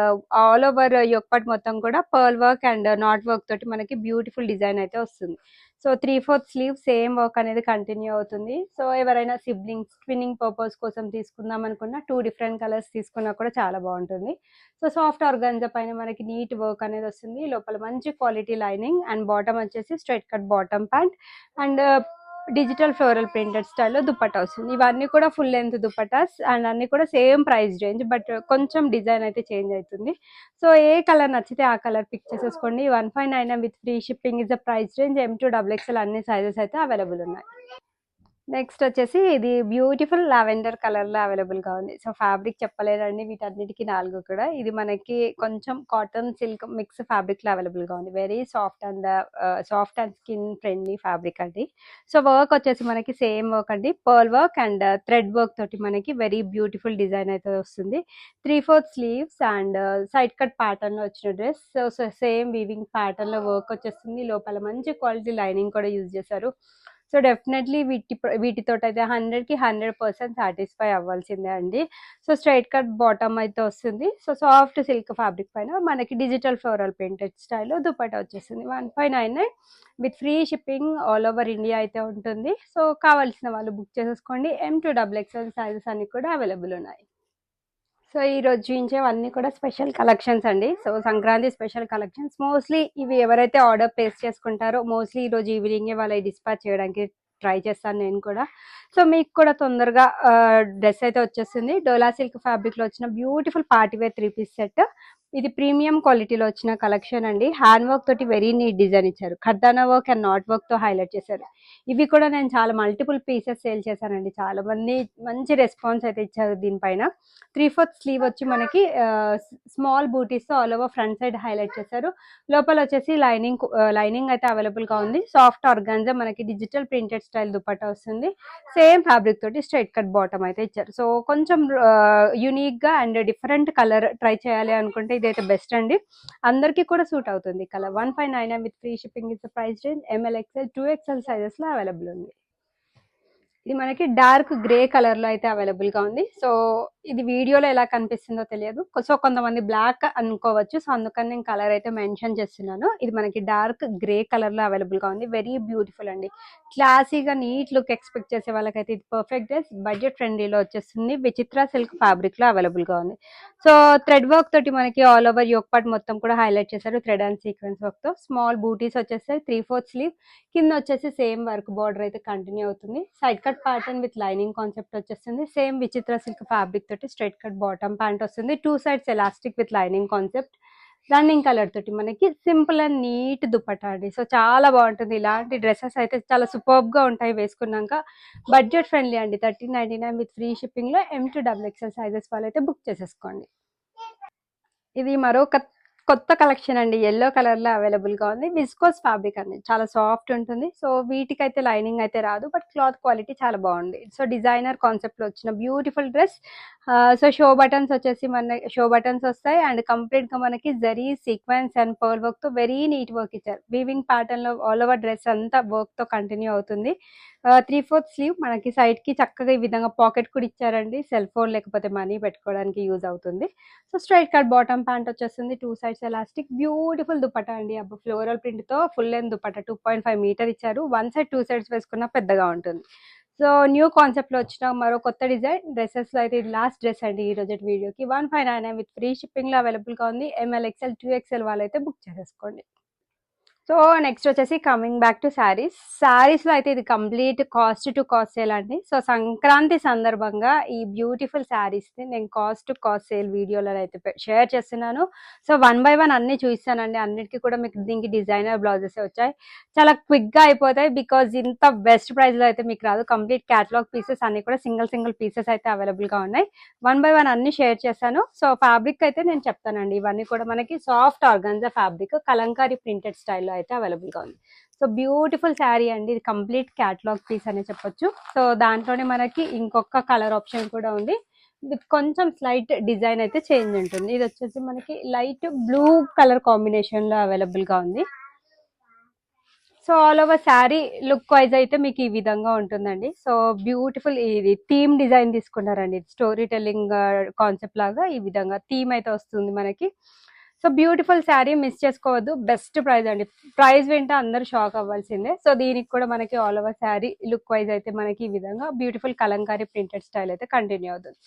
all over yoke part మొత్తం కూడా pearl work and knot work తోటి మనకి బ్యూటిఫుల్ డిజైన్ అయితే వస్తుంది. సో 3/4 స్లీవ్ సేమ్ వర్క్ అనేది కంటిన్యూ అవుతుంది. సో ఎవరైనా సిబ్లింగ్స్ ట్విన్నింగ్ పర్పస్ కోసం తీసుకుందాం అనుకున్నా 2 డిఫరెంట్ కలర్స్ తీసుకున్నా కూడా చాలా బాగుంటుంది. సో సాఫ్ట్ ఆర్గాన్జా పైన మనకి నీట్ వర్క్ అనేది వస్తుంది. లోపల మంచి క్వాలిటీ లైనింగ్ అండ్ బాటమ్ వచ్చేసి straight cut bottom pant and digital floral printed స్టైల్లో దుపట్టా వస్తుంది. ఇవన్నీ కూడా ఫుల్ లెంత్ దుపట్టాస్ అండ్ అన్ని కూడా సేమ్ ప్రైస్ రేంజ్, బట్ కొంచెం డిజైన్ అయితే చేంజ్ అవుతుంది. సో ఏ కలర్ నచ్చితే ఆ కలర్ పిక్ చేసేసుకోండి. 1599 with free shipping is the price range. M2XXL అన్ని సైజెస్ అయితే అవైలబుల్ ఉన్నాయి. నెక్స్ట్ వచ్చేసి ఇది బ్యూటిఫుల్ లావెండర్ కలర్ లో అవైలబుల్ గా ఉంది. సో ఫ్యాబ్రిక్ చెప్పలేదండి వీటన్నిటికీ 4 కూడా. ఇది మనకి కొంచెం కాటన్ సిల్క్ మిక్స్ ఫ్యాబ్రిక్ లో అవైలబుల్ గా ఉంది. Very soft and skin friendly fabric అండి. సో వర్క్ వచ్చేసి మనకి సేమ్ వర్క్ అండి, pearl work and thread work తోటి మనకి వెరీ బ్యూటిఫుల్ డిజైన్ అయితే వస్తుంది. 3/4 sleeves and side cut pattern లో వచ్చిన dress. So same weaving pattern లో వర్క్ వచ్చేస్తుంది. లోపల మంచి క్వాలిటీ లైనింగ్ కూడా యూజ్ చేశారు. సో డెఫినెట్లీ వీటితో అయితే 100కి 100% సాటిస్ఫై అవ్వాల్సిందే అండి. సో స్ట్రైట్ కట్ బాటమ్ అయితే వస్తుంది. సో సాఫ్ట్ సిల్క్ ఫ్యాబ్రిక్ పైన మనకి డిజిటల్ ఫ్లోరల్ ప్రింటెడ్ స్టైల్లో దుపట్టా వచ్చేస్తుంది. 1599 with free shipping all over India అయితే ఉంటుంది. సో కావాల్సిన వాళ్ళు బుక్ చేసేసుకోండి. M2XXL సైజెస్ అన్ని కూడా అవైలబుల్ ఉన్నాయి. సో ఈ రోజు చూపించేవన్నీ కూడా స్పెషల్ కలెక్షన్స్ అండి. So Sankranti special collections mostly ఇవి ఎవరైతే ఆర్డర్ ప్లేస్ చేసుకుంటారో మోస్ట్లీ ఈ రోజు ఈవినింగే వాళ్ళ డిస్పాచ్ చేయడానికి ట్రై చేస్తాను నేను కూడా. సో మీకు కూడా తొందరగా డ్రెస్ అయితే వచ్చేస్తుంది. డోలా సిల్క్ ఫ్యాబ్రిక్ లో వచ్చిన beautiful party wear 3 piece set. ఇది ప్రీమియం క్వాలిటీలో వచ్చిన కలెక్షన్ అండి. హ్యాండ్ వర్క్ తోటి వెరీ నీట్ డిజైన్ ఇచ్చారు. ఖర్దానా వర్క్ అండ్ నాట్ వర్క్ తో హైలైట్ చేశారు. ఇవి కూడా నేను చాలా మల్టిపుల్ పీసెస్ సేల్ చేశానండి. చాలా మంది మంచి రెస్పాన్స్ అయితే ఇచ్చారు దీనిపైన. 3/4 స్లీవ్ వచ్చి మనకి స్మాల్ బూటీస్ తో all over front side highlight చేశారు. లోపల వచ్చేసి లైనింగ్ అయితే అవైలబుల్ గా ఉంది. సాఫ్ట్ ఆర్గాన్జా మనకి డిజిటల్ ప్రింటెడ్ స్టైల్ దుపట్టా వస్తుంది. సేమ్ ఫ్యాబ్రిక్ తోటి స్ట్రైట్ కట్ బాటమ్ అయితే ఇచ్చారు. సో కొంచెం యూనిక్ గా అండ్ డిఫరెంట్ కలర్ ట్రై చేయాలి అనుకుంటే ఇదైతే బెస్ట్ అండి. అందరికీ కూడా సూట్ అవుతుంది colour. 1599 with free shipping is the price range. ML XL 2XL sizes లో అవైలబుల్ ఉంది. ఇది మనకి డార్క్ గ్రే కలర్ లో అయితే అవైలబుల్ గా ఉంది. సో ఇది వీడియోలో ఎలా కనిపిస్తుందో తెలియదు. సో కొంతమంది బ్లాక్ అనుకోవచ్చు. సో అందుకని నేను కలర్ అయితే మెన్షన్ చేస్తున్నాను. ఇది మనకి డార్క్ గ్రే కలర్ లో అవైలబుల్ గా ఉంది. వెరీ బ్యూటిఫుల్ అండి. క్లాసీగా నీట్ లుక్ ఎక్స్పెక్ట్ చేసే వాళ్ళకైతే ఇది పర్ఫెక్ట్ డ్రెస్. బడ్జెట్ ఫ్రెండ్లీలో వచ్చేస్తుంది. విచిత్ర సిల్క్ ఫ్యాబ్రిక్ లో అవైలబుల్ గా ఉంది. సో థ్రెడ్ వర్క్ తోటి మనకి ఆల్ ఓవర్ యోక్ పార్ట్ మొత్తం కూడా హైలైట్ చేశారు. థ్రెడ్ అండ్ సీక్వెన్స్ వర్క్ తో స్మాల్ బూటీస్ వచ్చేస్తాయి. 3/4 స్లీవ్ కింద వచ్చేసి సేమ్ వర్క్ బార్డర్ అయితే కంటిన్యూ అవుతుంది. Side cut pattern with lining concept వచ్చేస్తుంది. సేమ్ విచిత్ర సిల్క్ ఫ్యాబ్రిక్ తోటి స్ట్రైట్ కట్ బాటమ్ ప్యాంట్ వస్తుంది. 2 sides elastic with lining concept. Running colour తోటి మనకి సింపుల్ అండ్ నీట్ దుపట్టా అండి. సో చాలా బాగుంటుంది. ఇలాంటి డ్రెస్సెస్ అయితే చాలా సూపర్బ్ గా ఉంటాయి వేసుకున్నాక. బడ్జెట్ ఫ్రెండ్లీ అండి. 1399 విత్ ఫ్రీ షిప్పింగ్ లో M to XXL సైజెస్ వాళ్ళైతే బుక్ చేసేసుకోండి. ఇది మరొక కొత్త కలెక్షన్ అండి. యెల్లో కలర్ లో అవైలబుల్ గా ఉంది. విస్కోస్ ఫ్యాబ్రిక్ అండి. చాలా సాఫ్ట్ ఉంటుంది. సో వీటికైతే లైనింగ్ అయితే రాదు, బట్ క్లాత్ క్వాలిటీ చాలా బాగుంది. సో డిజైనర్ కాన్సెప్ట్ లో వచ్చిన beautiful dress. So show buttons వచ్చేసి మన షో బటన్స్ వస్తాయి అండ్ కంప్లీట్ గా మనకి zari sequence and pearl work తో వెరీ నీట్ వర్క్ ఇచ్చారు. వీవింగ్ ప్యాటర్న్ లో ఆల్ ఓవర్ డ్రెస్ అంతా వర్క్ తో కంటిన్యూ అవుతుంది. 3/4 స్లీవ్ మనకి సైడ్ కి చక్కగా ఈ విధంగా పాకెట్ కూడా ఇచ్చారండి. సెల్ ఫోన్ లేకపోతే మనీ పెట్టుకోవడానికి యూజ్ అవుతుంది. So straight cut bottom pant వచ్చేస్తుంది. 2 సైడ్స్ ఎలాస్టిక్ బ్యూటిఫుల్ దుపట్టా అండి. అబ్బా ఫ్లోరల్ ప్రింట్ తో ఫుల్ లెంత్ దుపట్టా 2.5 మీటర్ ఇచ్చారు. 1 సైడ్ 2 సైడ్స్ వేసుకున్నా పెద్దగా ఉంటుంది. సో న్యూ కాన్సెప్ట్ లో వచ్చిన మరో కొత్త డిజైన్ డ్రెస్సెస్ లో అయితే ఇది లాస్ట్ డ్రెస్ అండి ఈ రోజు వీడియోకి. 1599 విత్ ఫ్రీ షిప్పింగ్ లో అవైలబుల్ గా ఉంది. ML XL 2XL వాళ్ళైతే బుక్ చేసేసుకోండి. సో నెక్స్ట్ వచ్చేసి coming back to saris. Saris లో అయితే ఇది complete cost to cost sale అండి. సో సంక్రాంతి సందర్భంగా ఈ బ్యూటిఫుల్ శారీస్ ని నేను కాస్ట్ టు కాస్ట్ సేల్ వీడియోలో అయితే షేర్ చేస్తున్నాను. సో 1 by 1 అన్ని చూపిస్తానండి. అన్నిటికీ కూడా మీకు దీనికి డిజైనర్ బ్లౌజెస్ వచ్చాయి. చాలా క్విక్ గా అయిపోతాయి బికాజ్ ఇంత బెస్ట్ ప్రైస్ లో అయితే మీకు రాదు. కంప్లీట్ క్యాటలాగ్ పీసెస్ అన్ని కూడా సింగిల్ పీసెస్ అయితే అవైలబుల్ గా ఉన్నాయి. 1 by 1 అన్ని షేర్ చేశాను. సో ఫ్యాబ్రిక్ అయితే నేను చెప్తానండి. ఇవన్నీ కూడా మనకి soft organza fabric Kalamkari printed స్టైల్లో అయితే అవైలబుల్ గా ఉంది. సో బ్యూటిఫుల్ శారీ అండి. ఇది కంప్లీట్ క్యాటలాగ్ పీస్ అనే చెప్పొచ్చు. సో దాంట్లోనే మనకి ఇంకొక కలర్ ఆప్షన్ కూడా ఉంది. విత్ కొంచెం స్లైట్ డిజైన్ అయితే చేంజ్ ఉంటుంది. ఇది వచ్చేసి మనకి లైట్ బ్లూ కలర్ కాంబినేషన్ లో అవైలబుల్ గా ఉంది. So all over sari look wise అయితే మీకు ఈ విధంగా ఉంటుందండి. సో బ్యూటిఫుల్ ఇది థీమ్ డిజైన్ తీసుకున్నారండి. స్టోరీ టెల్లింగ్ కాన్సెప్ట్ లాగా ఈ విధంగా థీమ్ అయితే వస్తుంది మనకి. సో బ్యూటిఫుల్ శారీ మిస్ చేసుకోవద్దు. బెస్ట్ ప్రైస్ అండి. ప్రైస్ వింటే అందరూ షాక్ అవ్వాల్సిందే. సో దీనికి కూడా మనకి all over sari look wise అయితే మనకి ఈ విధంగా బ్యూటిఫుల్ కలంకారీ ప్రింటెడ్ స్టైల్ అయితే కంటిన్యూ అవుతుంది.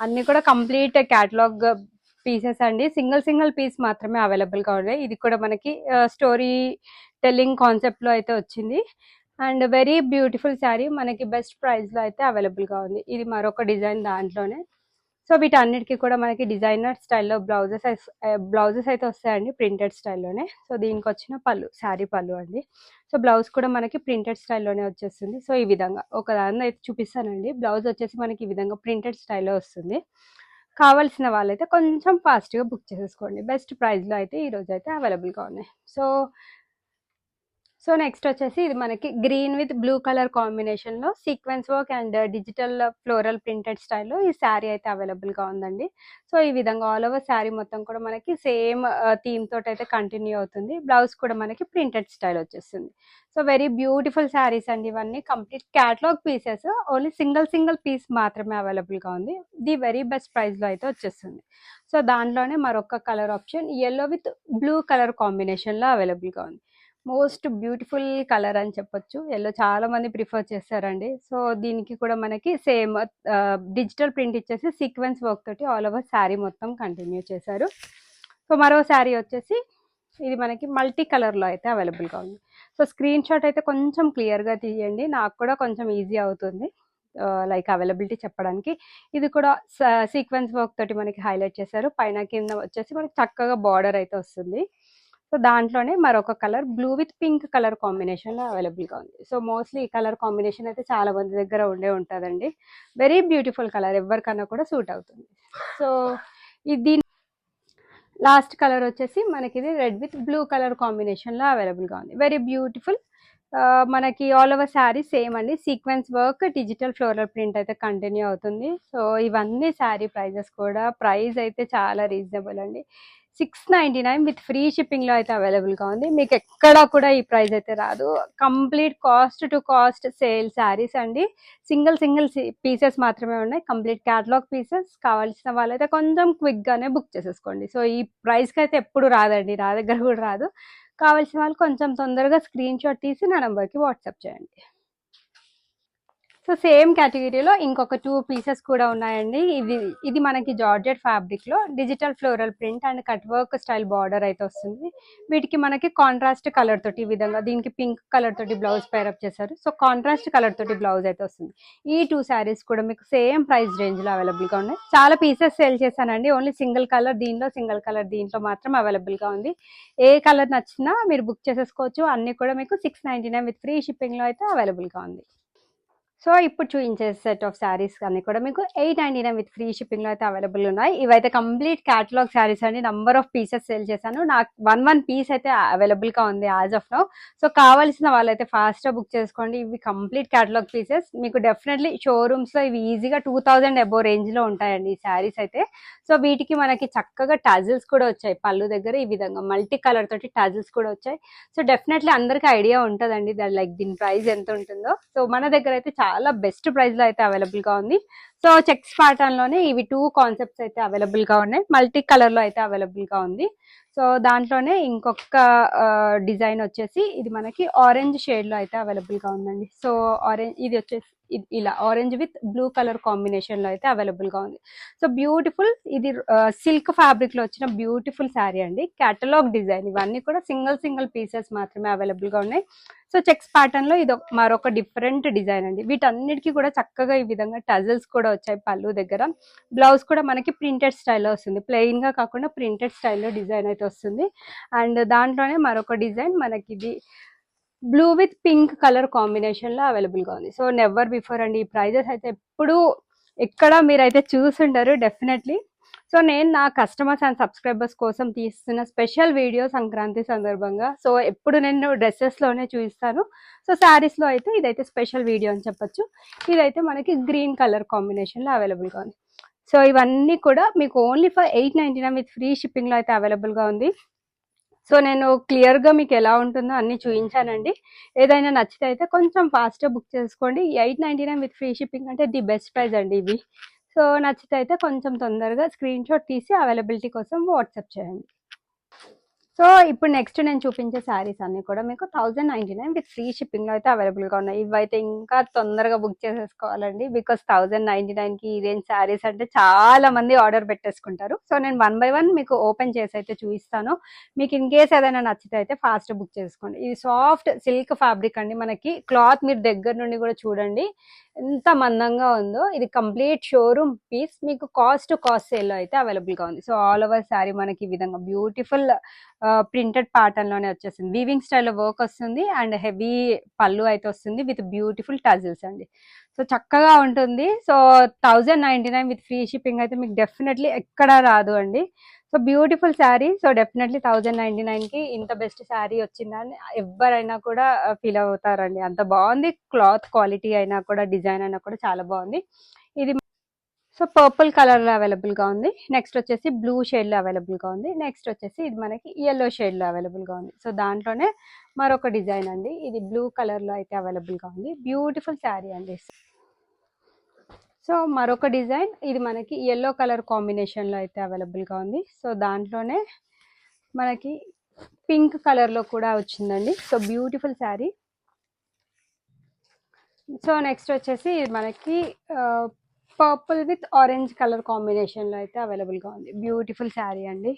అన్ని కూడా కంప్లీట్ క్యాటలాగ్ పీసెస్ అండి. సింగిల్ పీస్ మాత్రమే అవైలబుల్ గా ఉన్నాయి. ఇది కూడా మనకి స్టోరీ టెల్లింగ్ కాన్సెప్ట్ లో అయితే వచ్చింది అండ్ వెరీ బ్యూటిఫుల్ శారీ మనకి బెస్ట్ ప్రైస్ లో అయితే అవైలబుల్ గా ఉంది. ఇది మరొక డిజైన్ దాంట్లోనే. సో వీటన్నిటికీ కూడా మనకి డిజైనర్ స్టైల్లో బ్లౌజెస్ అయితే వస్తాయండి ప్రింటెడ్ స్టైల్లోనే. సో దీనికి వచ్చిన పళ్ళు శారీ పళ్ళు అండి. సో బ్లౌజ్ కూడా మనకి ప్రింటెడ్ స్టైల్లోనే వచ్చేస్తుంది. సో ఈ విధంగా ఒక దాన్ని అయితే చూపిస్తానండి. బ్లౌజ్ వచ్చేసి మనకి ఈ విధంగా ప్రింటెడ్ స్టైల్లో వస్తుంది. కావాల్సిన వాళ్ళైతే కొంచెం ఫాస్ట్గా బుక్ చేసేసుకోండి. బెస్ట్ ప్రైస్లో అయితే ఈరోజు అయితే అవైలబుల్గా ఉన్నాయి. సో నెక్స్ట్ వచ్చేసి ఇది మనకి green with blue colour combination లో sequence work and digital floral printed స్టైల్లో ఈ శారీ అయితే అవైలబుల్ గా ఉందండి. సో ఈ విధంగా ఆల్ ఓవర్ శారీ మొత్తం కూడా మనకి సేమ్ థీమ్ తోటి అయితే కంటిన్యూ అవుతుంది. బ్లౌజ్ కూడా మనకి ప్రింటెడ్ స్టైల్ వచ్చేస్తుంది. సో వెరీ బ్యూటిఫుల్ శారీస్ అండి. ఇవన్నీ complete catalogue pieces. Only single piece మాత్రమే అవైలబుల్ గా ఉంది. ది వెరీ బెస్ట్ ప్రైస్ లో అయితే వచ్చేస్తుంది. సో దాంట్లోనే మరొక colour option yellow with blue colour combination లో అవైలబుల్ గా ఉంది. మోస్ట్ బ్యూటిఫుల్ కలర్ అని చెప్పొచ్చు. yellow చాలా మంది ప్రిఫర్ చేస్తారండి. సో దీనికి కూడా మనకి సేమ్ డిజిటల్ ప్రింట్ ఇచ్చేసి సీక్వెన్స్ వర్క్ తోటి ఆల్ ఓవర్ శారీ మొత్తం కంటిన్యూ చేశారు. సో మరో శారీ వచ్చేసి ఇది మనకి మల్టీ కలర్ లో అయితే అవైలబుల్ గా ఉంది. సో స్క్రీన్ షాట్ అయితే కొంచెం క్లియర్ గా తీయండి. నాకు కూడా కొంచెం ఈజీ అవుతుంది లైక్ అవైలబిలిటీ చెప్పడానికి. ఇది కూడా సీక్వెన్స్ వర్క్ తోటి మనకి హైలైట్ చేశారు. పైన కింద వచ్చేసి మనకి చక్కగా బార్డర్ అయితే వస్తుంది. సో దాంట్లోనే మరొక colour blue with pink colour combination లో అవైలబుల్ గా ఉంది. సో మోస్ట్లీ ఈ కలర్ కాంబినేషన్ అయితే చాలా మంది దగ్గర ఉంటుందండి. వెరీ బ్యూటిఫుల్ కలర్, ఎవరికన్నా కూడా సూట్ అవుతుంది. సో ఇది లాస్ట్ కలర్ వచ్చేసి మనకి ఇది red with blue colour combination లో అవైలబుల్ గా ఉంది. Very beautiful. మనకి ఆల్ ఓవర్ శారీ సేమ్ అండి. Sequence work digital floral print అయితే కంటిన్యూ అవుతుంది. సో ఇవన్నీ శారీ ప్రైజెస్ కూడా ప్రైస్ అయితే చాలా రీజనబుల్ అండి. 699 విత్ ఫ్రీ షిప్పింగ్ లో అయితే అవైలబుల్ గా ఉంది. మీకు ఎక్కడా కూడా ఈ ప్రైస్ అయితే రాదు. Complete cost to cost sale saris అండి. సింగిల్ పీసెస్ మాత్రమే ఉన్నాయి. Complete catalogue pieces. కావాల్సిన వాళ్ళైతే కొంచెం క్విక్ గానే బుక్ చేసేసుకోండి. సో ఈ ప్రైస్ కి అయితే ఎప్పుడు రాదండి, నా దగ్గర కూడా రాదు. కావాల్సిన వాళ్ళు కొంచెం తొందరగా స్క్రీన్ షాట్ తీసి నా నంబర్కి వాట్సాప్ చేయండి. సో సేమ్ కేటగిరీలో ఇంకొక 2 పీసెస్ కూడా ఉన్నాయండి. ఇది మనకి జార్జెట్ ఫ్యాబ్రిక్ లో digital floral print and cut work style border అయితే వస్తుంది. వీటికి మనకి కాంట్రాస్ట్ కలర్ తోటి ఈ విధంగా దీనికి పింక్ కలర్ తోటి బ్లౌజ్ పేరప్ చేశారు. సో కాంట్రాస్ట్ కలర్ తోటి బ్లౌజ్ అయితే వస్తుంది. ఈ 2 శారీస్ కూడా మీకు సేమ్ ప్రైస్ రేంజ్ లో అవైలబుల్ గా ఉన్నాయి. చాలా పీసెస్ సేల్ చేశానండి. ఓన్లీ సింగిల్ కలర్ దీంట్లో మాత్రం అవైలబుల్ గా ఉంది. ఏ కలర్ నచ్చినా మీరు బుక్ చేసేసుకోవచ్చు. అన్ని కూడా మీకు 699 విత్ ఫ్రీ షిప్పింగ్ లో అయితే అవైలబుల్ గా ఉంది. సో ఇప్పుడు చూపించే సెట్ ఆఫ్ శారీస్ అన్ని కూడా మీకు 899 విత్ ఫ్రీ షిప్పింగ్ లో అయితే అవైలబుల్ ఉన్నాయి. ఇవైతే కంప్లీట్ క్యాటలాగ్ శారీస్ అండి. నంబర్ ఆఫ్ పీసెస్ సేల్ చేశాను. నాకు 1 పీస్ అయితే అవైలబుల్ గా ఉంది యాజ్ ఆఫ్ నౌ. సో కావాల్సిన వాళ్ళైతే ఫాస్ట్ గా బుక్ చేసుకోండి. ఇవి కంప్లీట్ క్యాటలాగ్ పీసెస్. మీకు డెఫినెట్లీ షోరూమ్స్ లో ఇవి ఈజీగా 2000 అబోవ్ రేంజ్ లో ఉంటాయండి ఈ శారీస్ అయితే. సో వీటికి మనకి చక్కగా టాజిల్స్ కూడా వచ్చాయి. పళ్ళు దగ్గర ఈ విధంగా మల్టీ కలర్ తోటి టాజిల్స్ కూడా వచ్చాయి. సో డెఫినెట్లీ అందరికి ఐడియా ఉంటుందండి లైక్ దీని ప్రైస్ ఎంత ఉంటుందో. సో మన దగ్గర అయితే చాలా బెస్ట్ ప్రైస్ లో అయితే అవైలబుల్ గా ఉంది. సో చెక్స్ ప్యాటర్న్ లోనే ఇవి 2 కాన్సెప్ట్స్ అయితే అవైలబుల్ గా ఉన్నాయి. మల్టీ కలర్ లో అయితే అవైలబుల్ గా ఉంది. సో దాంట్లోనే ఇంకొక డిజైన్ వచ్చేసి ఇది మనకి ఆరెంజ్ షేడ్ లో అయితే అవైలబుల్ గా ఉందండి. సో ఆరెంజ్ ఇది వచ్చేసి ఇలా orange with blue colour combination లో అయితే అవైలబుల్ గా ఉంది. సో బ్యూటిఫుల్, ఇది సిల్క్ ఫ్యాబ్రిక్ లో వచ్చిన బ్యూటిఫుల్ శారీ అండి. కేటలాగ్ డిజైన్ ఇవన్నీ కూడా సింగిల్ పీసెస్ మాత్రమే అవైలబుల్ గా ఉన్నాయి. సో చెక్స్ ప్యాటర్న్ లో ఇది మరొక డిఫరెంట్ డిజైన్ అండి. వీటన్నిటికీ కూడా చక్కగా ఈ విధంగా టజల్స్ కూడా వచ్చాయి పళ్ళు దగ్గర. బ్లౌజ్ కూడా మనకి ప్రింటెడ్ స్టైల్లో వస్తుంది. ప్లెయిన్ గా కాకుండా ప్రింటెడ్ స్టైల్లో డిజైన్ అయితే వస్తుంది. అండ్ దాంట్లోనే మరొక డిజైన్ మనకి ఇది blue with pink colour combination లో అవైలబుల్ గా ఉంది. సో నెవర్ బిఫోర్ అండి. ఈ ప్రైజెస్ అయితే ఎప్పుడు ఎక్కడ మీరైతే చూసుంటారు డెఫినెట్లీ. సో నేను నా కస్టమర్స్ అండ్ సబ్స్క్రైబర్స్ కోసం తీస్తున్న స్పెషల్ వీడియో సంక్రాంతి సందర్భంగా. సో ఎప్పుడు నేను డ్రెస్సెస్ లోనే చూపిస్తాను. సో శారీస్ లో అయితే ఇదైతే స్పెషల్ వీడియో అని చెప్పొచ్చు. ఇదైతే మనకి గ్రీన్ కలర్ కాంబినేషన్ లో అవైలబుల్ గా ఉంది. సో ఇవన్నీ కూడా మీకు only for 899 with free shipping లో అయితే అవైలబుల్ గా ఉంది. సో నేను క్లియర్ గా మీకు ఎలా ఉంటుందో అన్ని చూపించానండి. ఏదైనా నచ్చితే అయితే కొంచెం ఫాస్ట్ గా బుక్ చేసుకోండి. 899 విత్ ఫ్రీ షిప్పింగ్ అంటే ది బెస్ట్ ప్రైస్ అండి ఇవి. సో నచ్చితే అయితే కొంచెం తొందరగా స్క్రీన్ షాట్ తీసి అవైలబిలిటీ కోసం వాట్సాప్ చేయండి. సో ఇప్పుడు నెక్స్ట్ నేను చూపించే శారీస్ అన్ని కూడా మీకు 1099 విత్ ఫ్రీ షిప్పింగ్ లో అయితే అవైలబుల్ గా ఉన్నాయి. ఇవైతే ఇంకా తొందరగా బుక్ చేసేసుకోవాలండి. బికాస్ 1099 కి ఈ రేంజ్ శారీస్ అంటే చాలా మంది ఆర్డర్ పెట్టేసుకుంటారు. సో నేను 1 బై 1 మీకు ఓపెన్ చేసి అయితే చూపిస్తాను. మీకు ఇన్ కేస్ ఏదైనా నచ్చితే అయితే ఫాస్ట్ బుక్ చేసుకోండి. ఇది సాఫ్ట్ సిల్క్ ఫ్యాబ్రిక్ అండి. మనకి క్లాత్ మీరు దగ్గర నుండి కూడా చూడండి ఎంత మందంగా ఉందో. ఇది కంప్లీట్ షోరూమ్ పీస్. మీకు కాస్ట్ సేల్ లో అయితే అవైలబుల్ గా ఉంది. సో ఆల్ ఓవర్ శారీ మనకి ఈ విధంగా బ్యూటిఫుల్ ప్రింటెడ్ ప్యాటర్న్ లోనే వచ్చేసింది. వీవింగ్ స్టైల్లో వర్క్ వస్తుంది అండ్ హెవీ పళ్ళు అయితే వస్తుంది విత్ బ్యూటిఫుల్ టజిల్స్ అండి. సో చక్కగా ఉంటుంది. సో 1099 విత్ ఫ్రీ షిప్పింగ్ అయితే మీకు డెఫినెట్లీ ఎక్కడా రాదు అండి. So beautiful sari. So definitely 1099 కి ఇంత బెస్ట్ శారీ వచ్చిందని ఎవరైనా కూడా ఫీల్ అవుతారండి. అంత బాగుంది. క్లాత్ క్వాలిటీ అయినా కూడా డిజైన్ అయినా కూడా చాలా బాగుంది. ఇది సో పర్పుల్ కలర్ లో అవైలబుల్ గా ఉంది. నెక్స్ట్ వచ్చేసి బ్లూ షేడ్ లో అవైలబుల్ గా ఉంది. నెక్స్ట్ వచ్చేసి ఇది మనకి yellow షేడ్ లో అవైలబుల్ గా ఉంది. సో దాంట్లోనే మరొక డిజైన్ అండి. ఇది బ్లూ కలర్ లో అయితే అవైలబుల్ గా ఉంది. బ్యూటిఫుల్ శారీ అండి. సో మరొక డిజైన్ ఇది మనకి yellow కలర్ కాంబినేషన్ లో అయితే అవైలబుల్ గా ఉంది. సో దాంట్లోనే మనకి పింక్ కలర్ లో కూడా వచ్చిందండి. So beautiful sari. So next వచ్చేసి మనకి purple with orange colour combination లో అయితే అవైలబుల్ గా ఉంది. బ్యూటిఫుల్ శారీ అండి.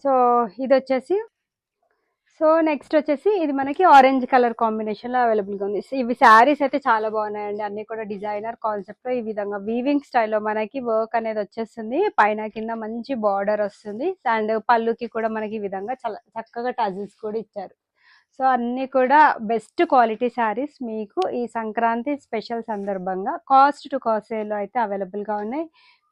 సో ఇది వచ్చేసి నెక్స్ట్ వచ్చేసి ఇది మనకి ఆరెంజ్ కలర్ కాంబినేషన్ లో అవైలబుల్ గా ఉంది. ఇవి శారీస్ అయితే చాలా బాగున్నాయండి. అన్ని కూడా డిజైనర్ కాన్సెప్ట్ లో ఈ విధంగా వీవింగ్ స్టైల్లో మనకి వర్క్ అనేది వచ్చేస్తుంది. పైన కింద మంచి బార్డర్ వస్తుంది. అండ్ పళ్ళుకి కూడా మనకి ఈ విధంగా చాలా చక్కగా టజిల్స్ కూడా ఇచ్చారు. సో అన్ని కూడా బెస్ట్ క్వాలిటీ శారీస్ మీకు ఈ సంక్రాంతి స్పెషల్ సందర్భంగా కాస్ట్ టు కాస్ట్ సేల్ లో అయితే అవైలబుల్ గా ఉన్నాయి.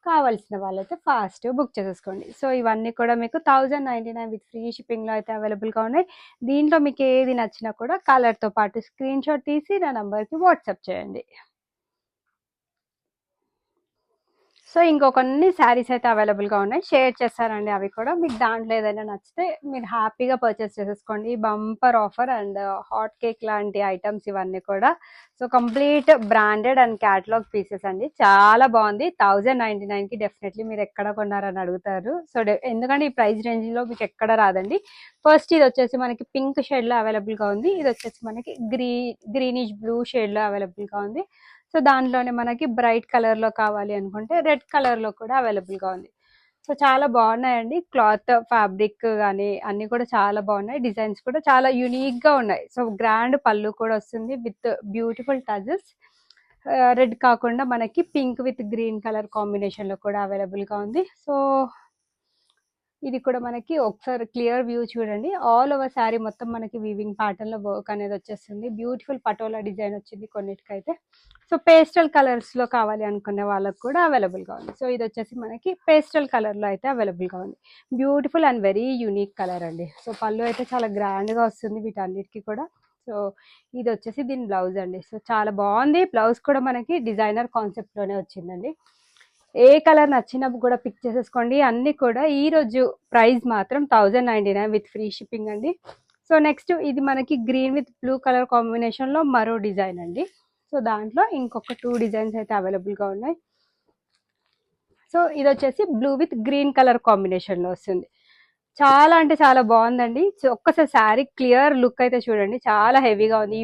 కావాల్సిన వాళ్ళైతే ఫాస్ట్ బుక్ చేసేసుకోండి. సో ఇవన్నీ కూడా మీకు 1099 విత్ ఫ్రీ షిప్పింగ్ లో అయితే అవైలబుల్ గా ఉన్నాయి. దీంట్లో మీకు ఏది నచ్చినా కూడా కలర్ తో పాటు స్క్రీన్ షాట్ తీసి నా నంబర్ కి వాట్సాప్ చేయండి. సో ఇంకో కొన్ని శారీస్ అయితే అవైలబుల్గా ఉన్నాయి, షేర్ చేస్తానండి. అవి కూడా మీకు దాంట్లో ఏదైనా నచ్చితే మీరు హ్యాపీగా పర్చేస్ చేసేసుకోండి. Bumper offer and hot cake లాంటి ఐటమ్స్ ఇవన్నీ కూడా. So complete branded and catalogue pieces అండి, చాలా బాగుంది. 1099కి డెఫినెట్లీ మీరు ఎక్కడ కొన్నారని అడుగుతారు. సో ఎందుకంటే ఈ ప్రైస్ రేంజ్లో మీకు ఎక్కడ రాదండి. ఫస్ట్ ఇది వచ్చేసి మనకి పింక్ షేడ్లో అవైలబుల్గా ఉంది. ఇది వచ్చేసి మనకి గ్రీనిష్ బ్లూ షేడ్లో అవైలబుల్గా ఉంది. సో దాంట్లోనే మనకి బ్రైట్ కలర్లో కావాలి అనుకుంటే రెడ్ కలర్లో కూడా అవైలబుల్గా ఉంది. సో చాలా బాగున్నాయండి. క్లాత్ ఫ్యాబ్రిక్ కానీ అన్నీ కూడా చాలా బాగున్నాయి. డిజైన్స్ కూడా చాలా యూనిక్గా ఉన్నాయి. సో గ్రాండ్ పళ్ళు కూడా వస్తుంది విత్ బ్యూటిఫుల్ టజెస్. రెడ్ కాకుండా మనకి పింక్ విత్ గ్రీన్ కలర్ కాంబినేషన్లో కూడా అవైలబుల్గా ఉంది. సో ఇది కూడా మనకి ఒకసారి క్లియర్ వ్యూ చూడండి. ఆల్ ఓవర్ శారీ మొత్తం మనకి వీవింగ్ ప్యాటర్న్ లో వర్క్ అనేది వచ్చేస్తుంది. బ్యూటిఫుల్ పటోలా డిజైన్ వచ్చింది కొన్నిటికైతే. సో పేస్టల్ కలర్స్ లో కావాలి అనుకునే వాళ్ళకి కూడా అవైలబుల్ గా ఉంది. సో ఇది వచ్చేసి మనకి పేస్టల్ కలర్ లో అయితే అవైలబుల్ గా ఉంది. Beautiful and very unique colour అండి. సో పళ్ళు అయితే చాలా గ్రాండ్ గా వస్తుంది వీటన్నిటికీ కూడా. సో ఇది వచ్చేసి దీని బ్లౌజ్ అండి. సో చాలా బాగుంది. బ్లౌజ్ కూడా మనకి డిజైనర్ కాన్సెప్ట్ లోనే వచ్చిందండి. ఏ కలర్ నచ్చినా కూడా పిక్ చేసేసుకోండి. అన్ని కూడా ఈ రోజు ప్రైస్ మాత్రం 1099 విత్ ఫ్రీ షిప్పింగ్ అండి. సో నెక్స్ట్ ఇది మనకి green with blue colour combination లో మరో డిజైన్ అండి. సో దాంట్లో ఇంకొక 2 డిజైన్స్ అయితే అవైలబుల్ గా ఉన్నాయి. సో ఇది వచ్చేసి blue with green colour combination లో వస్తుంది. చాలా అంటే చాలా బాగుందండి. ఒక్కసారి శారీ క్లియర్ లుక్ అయితే చూడండి, చాలా హెవీగా ఉంది.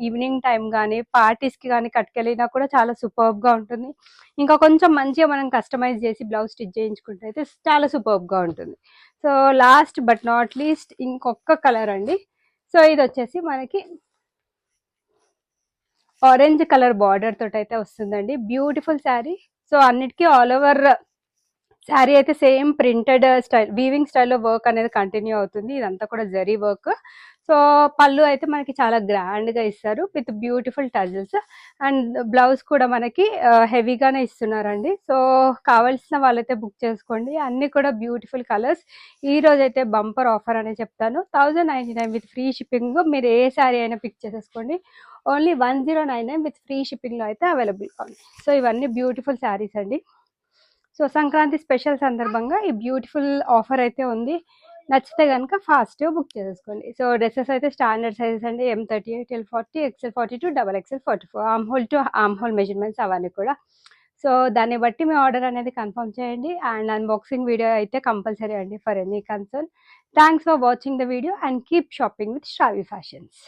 ఈవినింగ్ టైం కానీ పార్టీస్కి కానీ కట్టుకెళ్ళినా కూడా చాలా సూపర్బ్గా ఉంటుంది. ఇంకా కొంచెం మంచిగా మనం కస్టమైజ్ చేసి బ్లౌజ్ స్టిచ్ చేయించుకుంటే అయితే చాలా సూపర్బ్గా ఉంటుంది. So last but not least ఇంకొక కలర్ అండి. సో ఇది వచ్చేసి మనకి ఆరెంజ్ కలర్ బార్డర్ తోటి అయితే వస్తుందండి. బ్యూటిఫుల్ శారీ. సో అన్నిటికీ ఆల్ ఓవర్ శారీ అయితే సేమ్ ప్రింటెడ్ స్టైల్ వీవింగ్ స్టైల్లో వర్క్ అనేది కంటిన్యూ అవుతుంది. ఇదంతా కూడా జరీ వర్క్. సో పళ్ళు అయితే మనకి చాలా గ్రాండ్గా ఇస్తారు with beautiful tassels. And blouse కూడా మనకి హెవీగానే ఇస్తున్నారండి. సో కావాల్సిన వాళ్ళైతే బుక్ చేసుకోండి. అన్ని కూడా బ్యూటిఫుల్ కలర్స్. ఈ రోజు అయితే బంపర్ ఆఫర్ అనే చెప్తాను. 1099 విత్ ఫ్రీ షిప్పింగ్. మీరు ఏ శారీ అయినా పిక్ చేసేసుకోండి. ఓన్లీ 1099 విత్ ఫ్రీ షిప్పింగ్లో అయితే అవైలబుల్గా ఉంది. సో ఇవన్నీ బ్యూటిఫుల్ శారీస్ అండి. సో సంక్రాంతి స్పెషల్ సందర్భంగా ఈ బ్యూటిఫుల్ ఆఫర్ అయితే ఉంది. నచ్చితే కనుక ఫాస్ట్గా బుక్ చేసేసుకోండి. సో డ్రెస్సెస్ అయితే స్టాండర్డ్ సైజెస్ అండి. M38, L40, XL42, XXL44, arm hole to arm hole measurements అవన్నీ కూడా. సో దాన్ని బట్టి మీ ఆర్డర్ అనేది కన్ఫర్మ్ చేయండి. అండ్ అన్బాక్సింగ్ వీడియో అయితే కంపల్సరీ అండి for any concern. Thanks for watching the video and keep shopping with Shravya fashions.